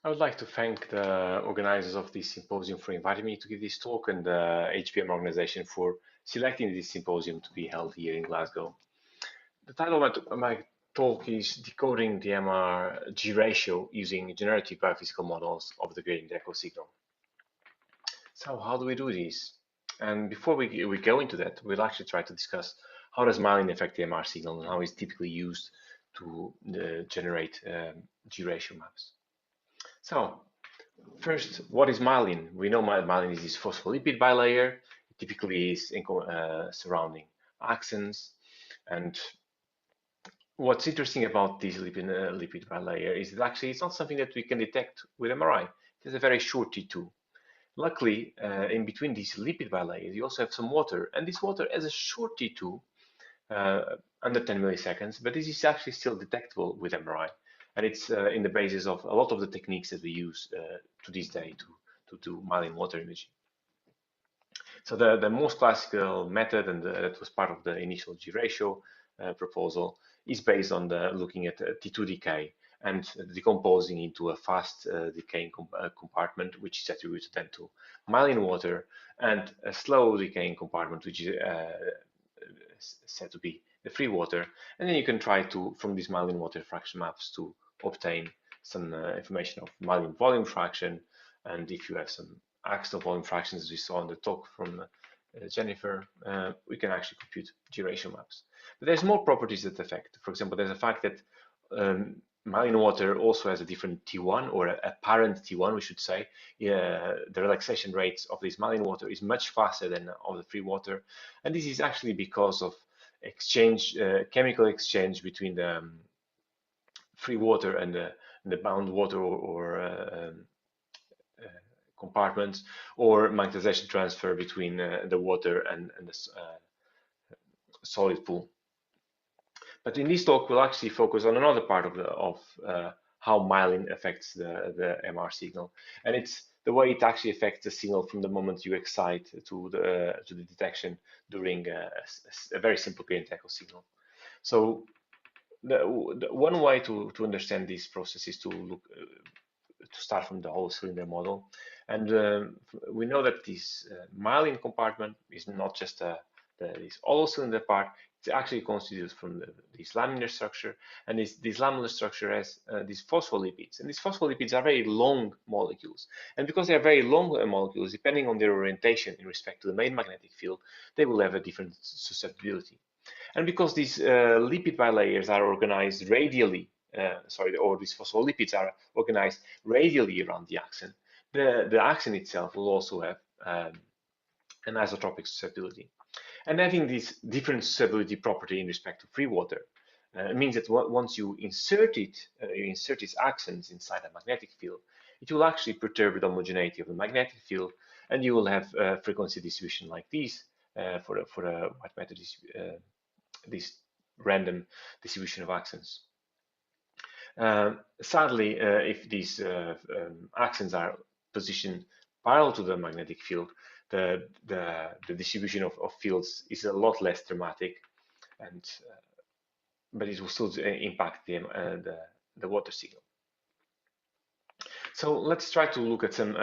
I would like to thank the organizers of this symposium for inviting me to give this talk and the HBM organization for selecting this symposium to be held here in Glasgow. The title of my talk is Decoding the MR G ratio using generative biophysical models of the gradient echo signal. So how do we do this? And before we go into that, we'll actually try to discuss how does Myelin affect the MR signal and how it's typically used to generate G ratio maps. So first, what is myelin? We know myelin is this phospholipid bilayer. It typically is surrounding axons. And what's interesting about this lipid bilayer is that actually it's not something that we can detect with MRI. It has a very short T2. Luckily, in between these lipid bilayers, you also have some water, and this water has a short T2, under 10 milliseconds, but this is actually still detectable with MRI. And it's in the basis of a lot of the techniques that we use to this day to do Myelin Water Imaging. So the most classical method, and that was part of the initial G ratio proposal, is based on looking at T2 decay and decomposing into a fast decaying compartment, which is attributed then to Myelin water, and a slow decaying compartment, which is said to be the free water. And then you can try to, from these Myelin water fraction maps, to obtain some information of Myelin volume fraction. And if you have some axonal volume fractions, as we saw in the talk from Jennifer, we can actually compute G ratio maps. But there's more properties that affect. For example, there's a fact that Myelin water also has a different T1, or a parent T1, we should say. The relaxation rates of this Myelin water is much faster than of the free water. And this is actually because of chemical exchange between the free water and the bound water or compartments, or magnetization transfer between the water and the solid pool. But in this talk, we'll actually focus on another part of how myelin affects the MR signal, and it's the way it actually affects the signal from the moment you excite to the detection during a very simple gradient echo signal. So the one way to understand this process is to look to start from the whole cylinder model, and we know that this myelin compartment is not just this hollow cylinder part. It's actually constituted from this laminar structure, and this laminar structure has these phospholipids, and these phospholipids are very long molecules, and because they are very long molecules, depending on their orientation in respect to the main magnetic field, they will have a different susceptibility. And because these lipid bilayers are organized radially, or these phospholipids are organized radially around the axon, the axon itself will also have an isotropic susceptibility. And having this different susceptibility property in respect to free water means that once you insert these axons inside a magnetic field, it will actually perturb the homogeneity of the magnetic field, and you will have frequency distribution like this for a white matter this random distribution of axons. Sadly, if these axons are positioned parallel to the magnetic field, the distribution of fields is a lot less dramatic, and but it will still impact the water signal. So let's try to look at some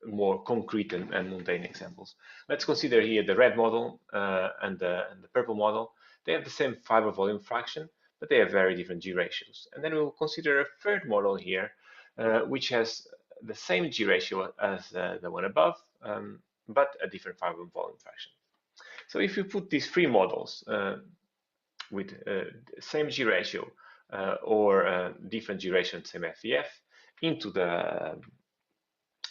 more concrete and mundane examples. Let's consider here the red model and the purple model. They have the same fiber volume fraction, but they have very different G ratios. And then we'll consider a third model here, which has the same G ratio as the one above, but a different fiber volume fraction. So if you put these three models with same G ratio or different G ratio and same FEF into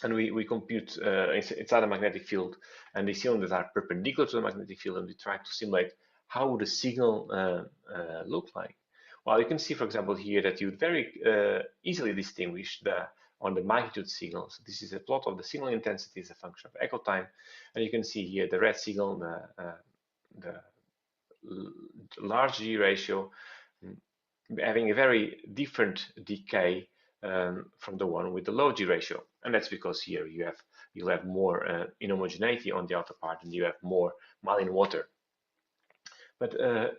and we compute inside a magnetic field, and the cylinders are perpendicular to the magnetic field, and we try to simulate how would the signal look like. Well, you can see, for example, here that you would very easily distinguish on the magnitude signal. So this is a plot of the signal intensity as a function of echo time, and you can see here the red signal, the large G ratio, having a very different decay from the one with the low G ratio, and that's because here you'll have more inhomogeneity on the outer part, and you have more Myelin water. But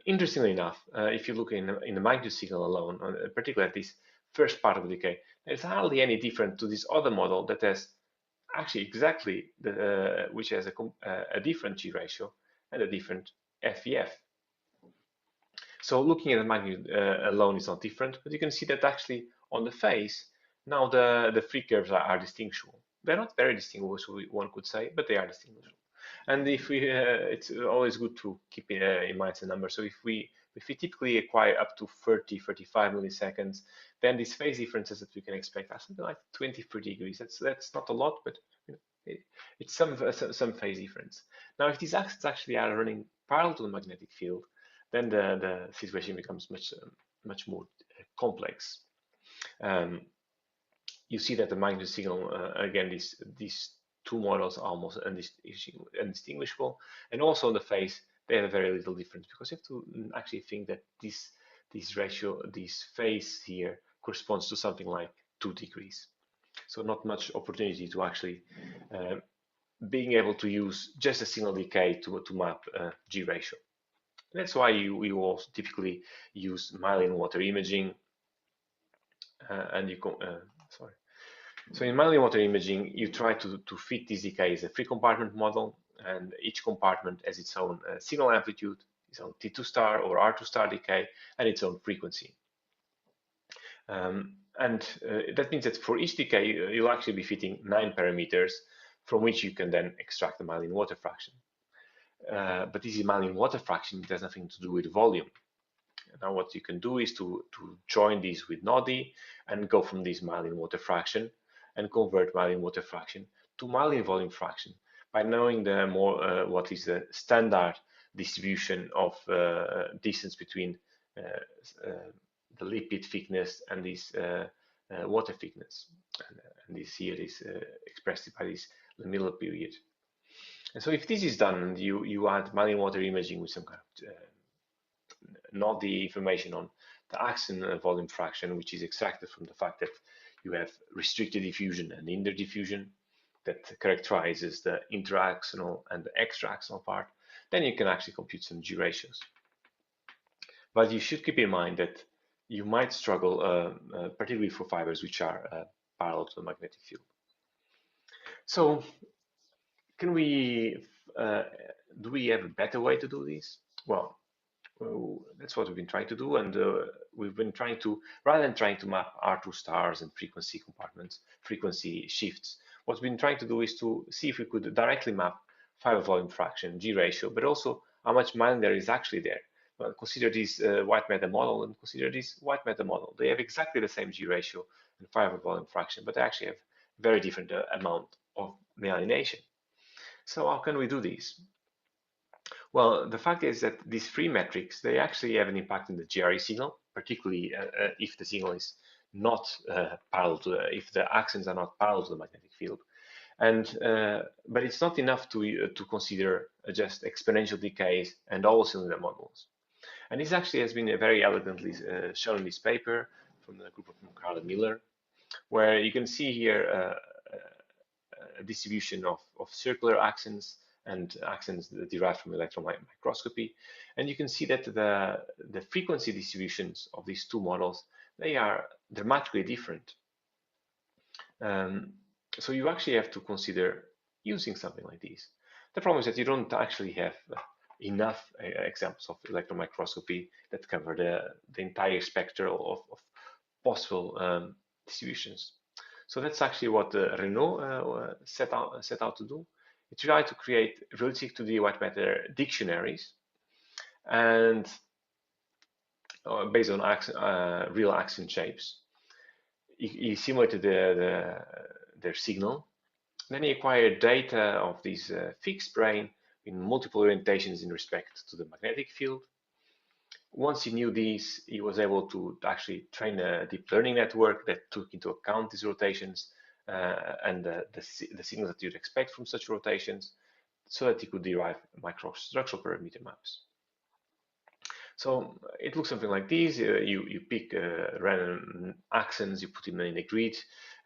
interestingly enough, if you look in the magnitude signal alone, particularly at this first part of the decay, there's hardly any different to this other model that has actually exactly which has a different G ratio and a different FEF. So looking at the magnitude alone is not different, but you can see that actually on the face, now the free curves are distinguishable. They're not very distinguishable, one could say, but they are distinguishable. And if we, it's always good to keep in mind the number. So if we typically acquire up to 30, 35 milliseconds, then these phase differences that we can expect are something like 20, 30 degrees. That's not a lot, but it's some phase difference. Now, if these axons actually are running parallel to the magnetic field, then the situation becomes much more complex. You see that the magnitude signal, again, these two models are almost undistinguishable, and also on the phase they have very little difference, because you have to actually think that this ratio, this phase here, corresponds to something like 2 degrees. So not much opportunity to actually being able to use just a signal decay to map G ratio. And that's why you also typically use Myelin Water Imaging, and you sorry. So in Myelin Water Imaging, you try to fit this decay as a free compartment model, and each compartment has its own signal amplitude, its own T2 star or R2 star decay, and its own frequency. That means that for each decay, you'll actually be fitting 9 parameters from which you can then extract the Myelin water fraction. But this Myelin water fraction has nothing to do with volume. Now what you can do is to join these with NODI and go from this Myelin water fraction and convert Myelin water fraction to Myelin volume fraction by knowing what is the standard distribution of distance between the lipid thickness and this water thickness. And this here is expressed by this lamillar period. And so if this is done, you add Myelin water imaging with some kind of not the information on the axon volume fraction, which is extracted from the fact that you have restricted diffusion and hindered diffusion that characterizes the intra-axonal and the extra-axonal part, then you can actually compute some G ratios. But you should keep in mind that you might struggle, particularly for fibers which are parallel to the magnetic field. So can we, do we have a better way to do this? Well, that's what we've been trying to do, and we've been trying to, rather than trying to map R2 stars and frequency compartments, frequency shifts, what we've been trying to do is to see if we could directly map fiber volume fraction, G ratio, but also how much Myelin there is actually there. Well, consider this white matter model and consider this white matter model. They have exactly the same G ratio and fiber volume fraction, but they actually have very different amount of myelination. So how can we do this? Well, the fact is that these three metrics, they actually have an impact on the GRE signal, particularly if the signal is not parallel to, if the axons are not parallel to the magnetic field. And but it's not enough to consider just exponential decays and all cylinder models. And this actually has been very elegantly shown in this paper from the group of Carl and Miller, where you can see here a distribution of circular axons and axons derived from electron microscopy. And you can see that the frequency distributions of these two models, they are dramatically different. So you actually have to consider using something like this. The problem is that you don't actually have enough examples of electron microscopy that cover the entire spectrum of possible distributions. So that's actually what Renault set out to do. It tried to create realistic 2D white matter dictionaries, and based on real axon shapes. He simulated their signal. Then he acquired data of this fixed brain in multiple orientations in respect to the magnetic field. Once he knew this, he was able to actually train a deep learning network that took into account these rotations and the signals that you'd expect from such rotations, so that he could derive microstructural parameter maps. So it looks something like this. You pick random axons, you put them in a grid,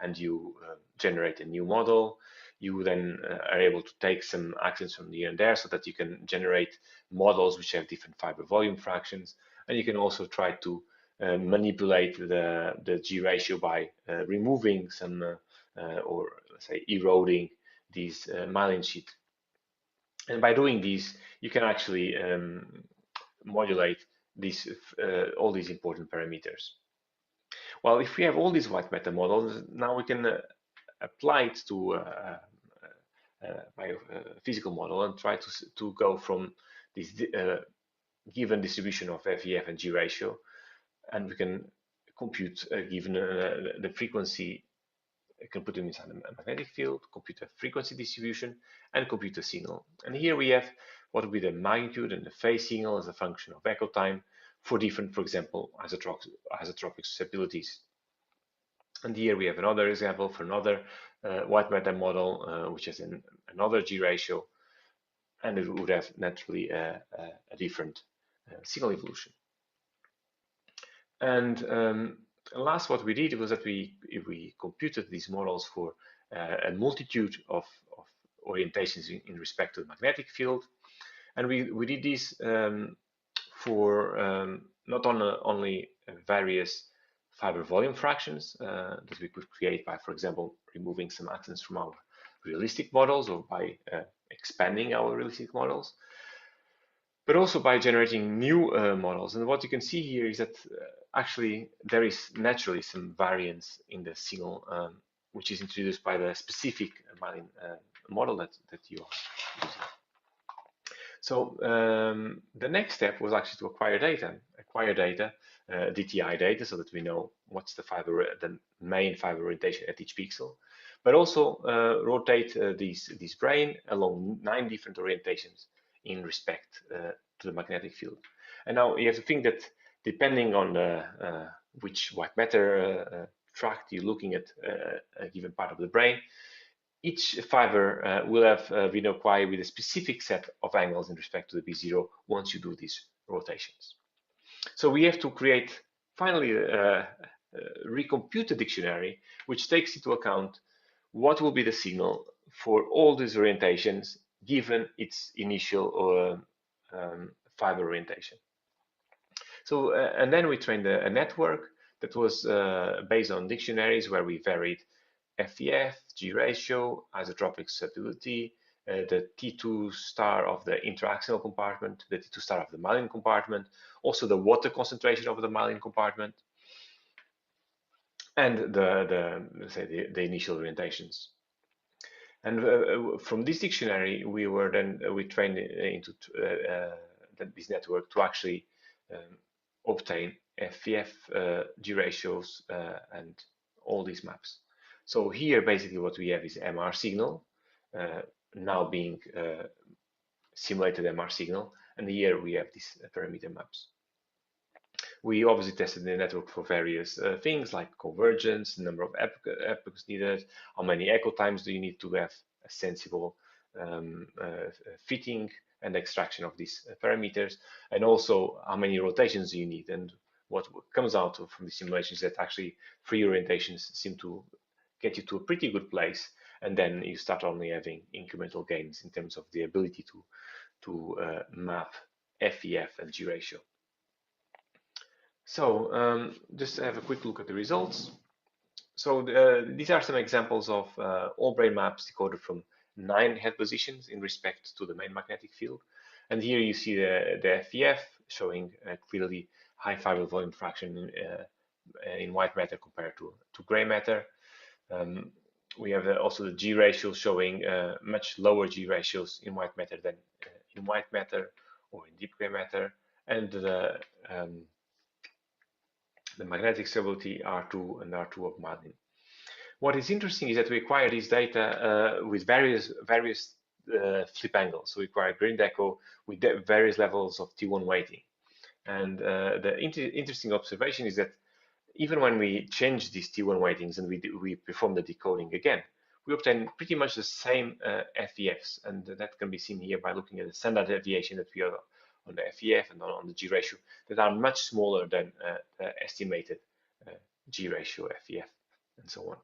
and you generate a new model. You then are able to take some axons from here and there so that you can generate models which have different fiber volume fractions. And you can also try to manipulate the G ratio by removing some or let's say eroding these myelin sheet. And by doing this, you can actually modulate these all these important parameters. Well, if we have all these white matter models, now we can apply it to a biophysical model and try to go from this given distribution of FEF and G ratio, and we can compute given the frequency. You can put them inside a magnetic field, compute a frequency distribution, and compute a signal. And here we have what would be the magnitude and the phase signal as a function of echo time for different, for example, isotropic susceptibilities. And here we have another example for another white matter model, which has another G ratio, and it would have naturally a different signal evolution. And last, what we did was that we computed these models for a multitude of orientations in respect to the magnetic field, and we did this for not only various fiber volume fractions that we could create by, for example, removing some axons from our realistic models or by expanding our realistic models, but also by generating new models. And what you can see here is that actually there is naturally some variance in the signal, which is introduced by the specific Myelin model that you are using. So the next step was actually to acquire data, DTI data, so that we know what's the main fiber orientation at each pixel, but also rotate this brain along 9 different orientations in respect to the magnetic field. And now you have to think that depending on which white matter tract you're looking at a given part of the brain, each fiber will have Vinoquai with a specific set of angles in respect to the B0 once you do these rotations. So we have to create finally recompute a dictionary which takes into account what will be the signal for all these orientations given its initial fiber orientation. So and then we trained a network that was based on dictionaries where we varied FEF, G ratio, isotropic susceptibility, the T2 star of the intra-axonal compartment, the T2 star of the myelin compartment, also the water concentration of the myelin compartment, and the initial orientations. And from this dictionary, we trained into this network to actually obtain FEF, G ratios, and all these maps. So here, basically, what we have is MR signal, now being simulated MR signal, and here we have these parameter maps. We obviously tested the network for various things like convergence, the number of epochs needed, how many echo times do you need to have a sensible fitting and extraction of these parameters, and also how many rotations do you need. And what comes out from the simulation is that actually 3 orientations seem to get you to a pretty good place, and then you start only having incremental gains in terms of the ability to map FEF and G ratio. So just have a quick look at the results. So these are some examples of all brain maps decoded from 9 head positions in respect to the main magnetic field. And here you see the FEF showing clearly high fiber volume fraction in white matter compared to gray matter. We have also the G ratio showing much lower G ratios in white matter than in white matter or in deep gray matter, and the magnetic stability R2 and R2 of myelin. What is interesting is that we acquire this data with various flip angles. So we acquire grid echo with various levels of T1 weighting. And the interesting observation is that even when we change these T1 weightings and we perform the decoding again, we obtain pretty much the same FEFs, and that can be seen here by looking at the standard deviation that we have on the FEF and on the G ratio that are much smaller than the estimated G ratio, FEF, and so on.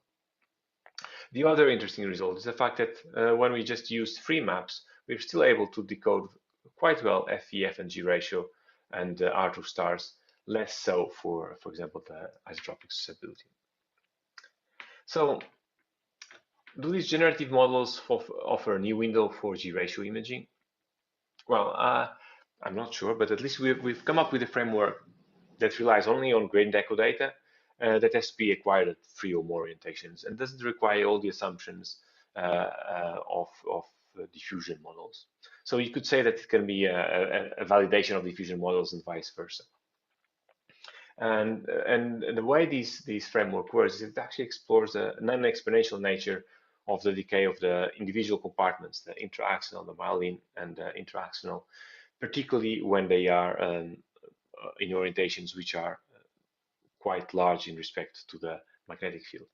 The other interesting result is the fact that when we just use 3 maps, we're still able to decode quite well FEF and G ratio and R2 stars less so for example, the isotropic susceptibility. So, do these generative models offer a new window for G-ratio imaging? Well, I'm not sure, but at least we've come up with a framework that relies only on grain deco data that has to be acquired at 3 or more orientations and doesn't require all the assumptions of diffusion models. So you could say that it can be a validation of diffusion models and vice versa. And the way this framework works is it actually explores the non-exponential nature of the decay of the individual compartments, the intra-axonal, the myelin, and the intra-axonal, particularly when they are in orientations which are quite large in respect to the magnetic field.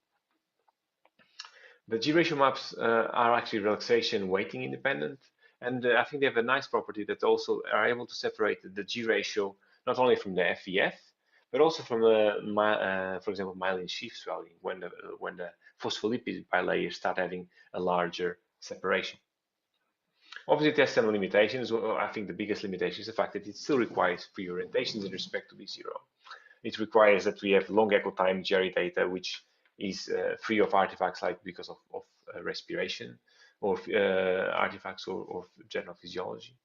The G-ratio maps are actually relaxation weighting independent, and I think they have a nice property that also are able to separate the G-ratio not only from the FEF, but also from the, for example, myelin sheath swelling when the phospholipid bilayers start having a larger separation. Obviously, it has some limitations. I think the biggest limitation is the fact that it still requires free orientations in respect to B0. It requires that we have long echo time GRE data, which is free of artifacts like because of respiration or artifacts or general physiology.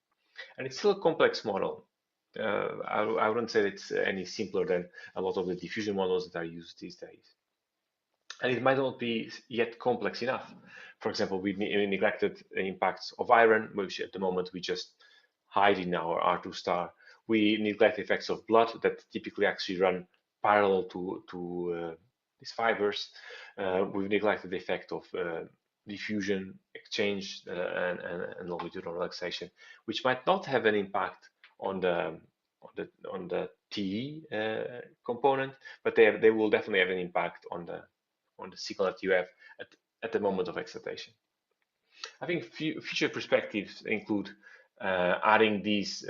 And it's still a complex model. I wouldn't say it's any simpler than a lot of the diffusion models that are used these days. And it might not be yet complex enough. For example, we neglected the impacts of iron, which at the moment we just hide in our R2 star. We neglect the effects of blood that typically actually run parallel to these fibers. We've neglected the effect of diffusion, exchange, and longitudinal relaxation, which might not have an impact on the TE component, but they will definitely have an impact on the signal that you have at the moment of excitation. I think future perspectives include adding these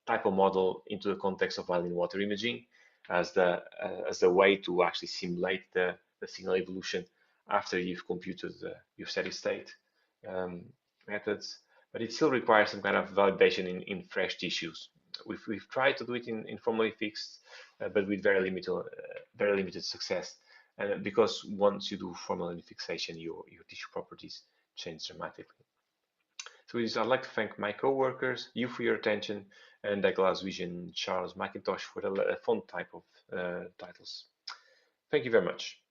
type of model into the context of Myelin Water Imaging as a way to actually simulate the signal evolution after you've computed your steady state methods, but it still requires some kind of validation in fresh tissues. We've tried to do it in formally fixed, but with very limited success. And because once you do formalin fixation, your tissue properties change dramatically. So with this, I'd like to thank my co-workers, you for your attention, and Glasvision Charles McIntosh for the font type of titles. Thank you very much.